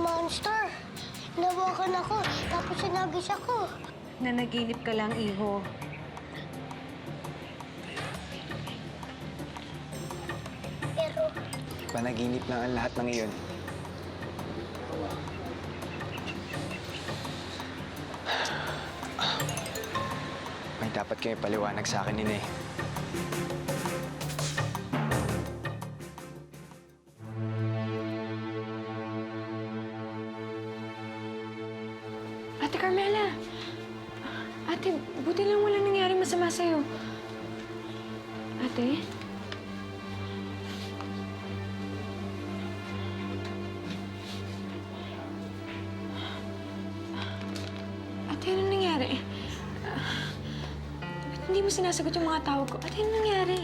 monster. Nawakan ako, tapos sinagis ako. Nanaginip ka lang, iho. Pero, Panaginip lang ang lahat ng iyon. May dapat kayo paliwanag sa akin, Nene. Ate Carmela! Ate, buti lang walang nangyari masama sa'yo. Ate? Ate, anong nangyari? Ba't hindi mo sinasagot yung mga tawag ko? Ate, anong nangyari?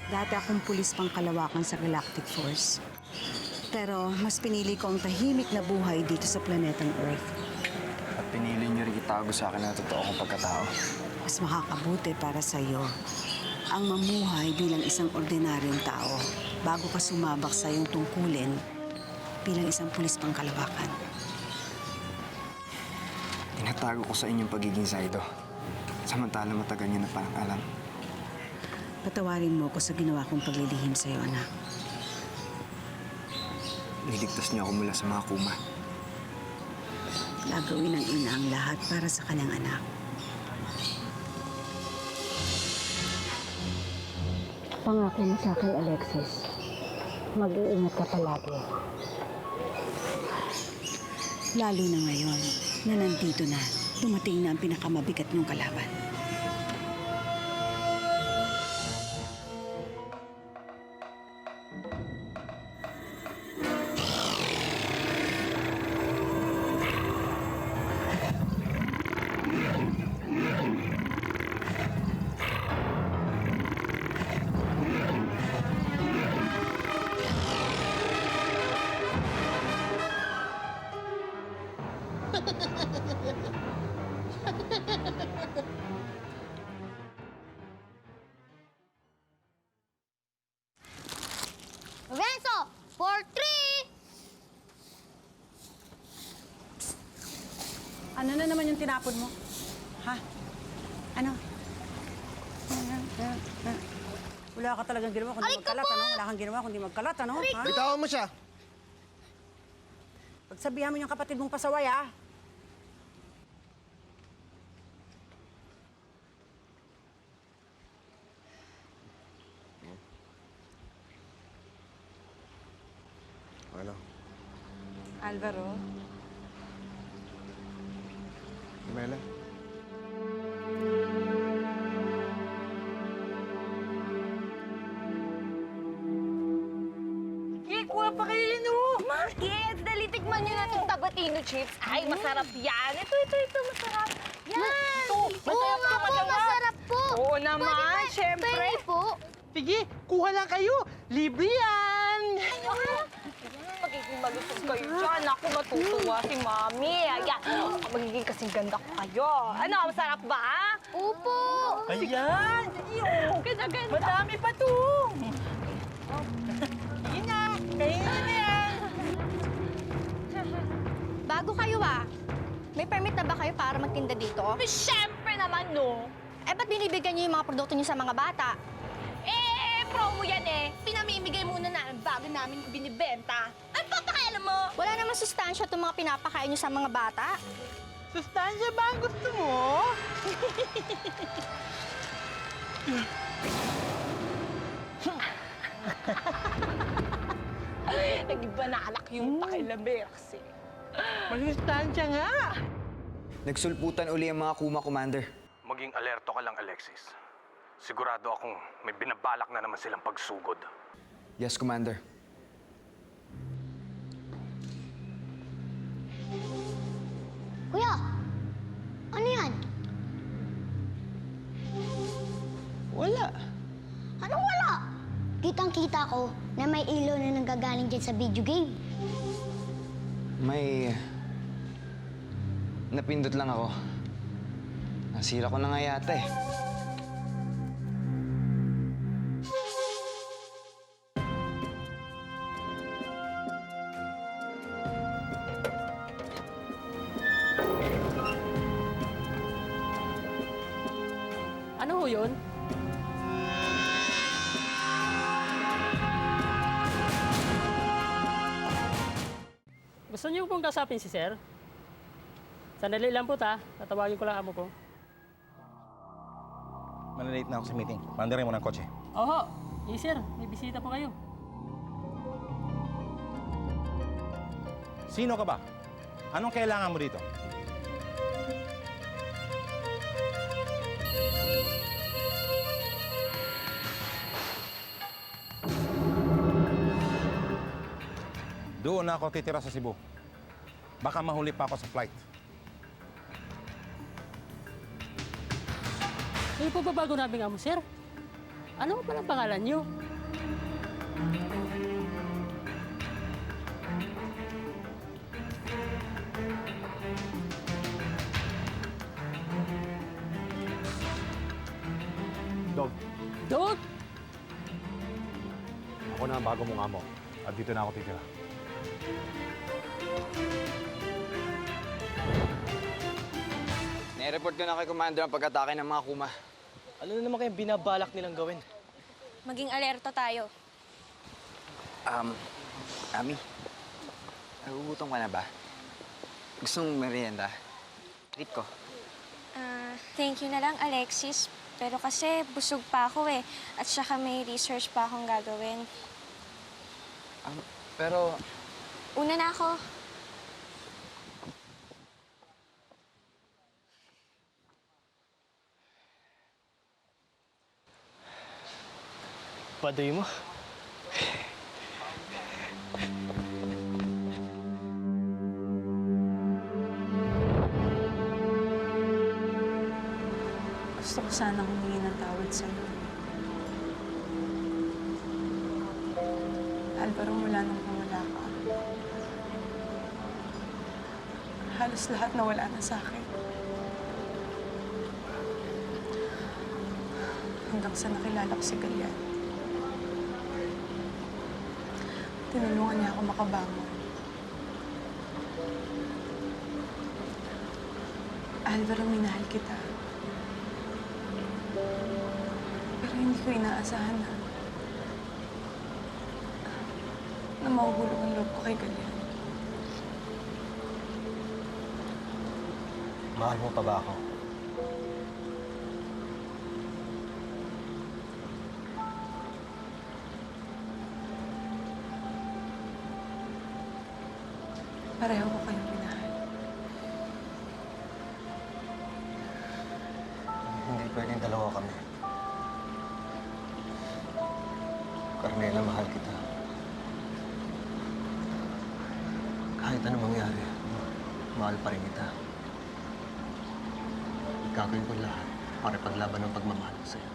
Dati akong pulis pang kalawakan sa Galactic Force. Pero mas pinili ko ang tahimik na buhay dito sa planetang Earth. At pinili niyo rin itago sa akin ang totoo kong pagkatao. Mas makakabuti para sa iyo ang mamuhay bilang isang ordinaryong tao bago ka sumabak sa iyong tungkulin bilang isang pulis pang kalawakan. Tinatago ko sa inyong pagiging Saido. Samantala matagal niyo na parang alam. Patawarin mo ko sa ginawa kong paglilihim sa iyo, anak. Niligtas niyo ako mula sa mga kuma. Gagawin ng ina ang lahat para sa kanyang anak. Pangako mo sa akin, Alexis. Mag-iingat ka palagi. Lalo na ngayon na nandito na, dumating na ang pinakamabigat niyong kalaban. Renzo, 4-3! Ano na naman yung tinapon mo? Ha? Ano? Wala ka talagang ginawa kundi Aray ka magkalat, po! ano? Wala kang ginawa kundi magkalat, ano? Ha? Bitawan mo siya. Pagsabihan mo yung kapatid mong pasaway, ha? Ano? Alvaro? Mela? Kuha pa kayo yun, oh! Bakit? Dali, tikman nyo na itong tabatino chips. Ay, masarap yan. Ito, masarap. Yan! Ito, Oo nga po, masarap po. Oo naman, Pwede syempre. Pwede po. Sige, kuha lang kayo. Libre yan. Magiging malusog kayo dyan. Ako, matutuwa si Mami. Ayan, magiging kasing ganda ko kayo. Ano, masarap ba? Opo. Ayan. Ganda-ganda. Madami pa to. Yun na. Kainin na yan. Bago kayo may permit na ba kayo para magtinda dito? Siyempre naman, no. Eh, ba't binibigyan niyo yung mga produkto niyo sa mga bata? Promo yan eh. Pinamimigay muna namin bago namin binibenta. Ano pa pakialam mo? Wala namang sustansya itong mga pinapakain niyo sa mga bata. Sustansya ba ang gusto mo? Nag-iba na alak yung pakilamber kasi. Masustansya nga. Nagsulputan uli ang mga kuma, Commander. Maging alerto ka lang, Alexis. Sigurado akong may binabalak na naman silang pagsugod. Yes, Commander. Kuya, ano yan? Wala. Anong wala? Kitang-kita ko na may ilaw na nanggagaling dyan sa video game. May... napindot lang ako. Nasira ko na nga yata eh. Ano ho yun? Gusto niyo pong kasapin si Sir? Sandali lang po ta. Tatawagin ko lang amo ko. Malilate na ako sa meeting. Pandarin mo ng kotse. Oho! Yes, Sir. May bisita po kayo. Sino ka ba? Anong kailangan mo dito? Doon ako titira sa Cebu. Baka mahuli pa ako sa flight. Kayo po ba bago namin amo, Sir? Ano ba ang pangalan niyo? Dog, Dog! ako na ang bago mong amo. At dito na ako titira. Nai-report ko na kay Commander ang pag-atake ng mga kuma. Ano na naman kayong binabalak nilang gawin? Maging alerto tayo. Ami, nagugutom ka na ba? Gusto mong merienda? Treat ko. Thank you na lang, Alexis. Pero kasi busog pa ako eh. At saka may research pa akong gagawin. Pero Una na ako. Paday mo. Gusto ko sanang humingi ng tawad sa'yo. Alvaro, mula nung nawala ka, halos lahat nawala na sa akin. Hanggang sa nakilala ko si Galian. Tinulungan niya ako makabangon. Alvaro, minahal kita. Pero hindi ko inaasahan na mahuhulog ang loob ko kay Galian. Mahal mo pa ba ako? Pareho ko kayong minahal. Hindi pwedeng dalawa kami. Carmela, mahal kita. Kahit anong mangyari, mahal pa rin kita. Gagawin ko lahat para paglaban ng pagmamahal ko sa'yo.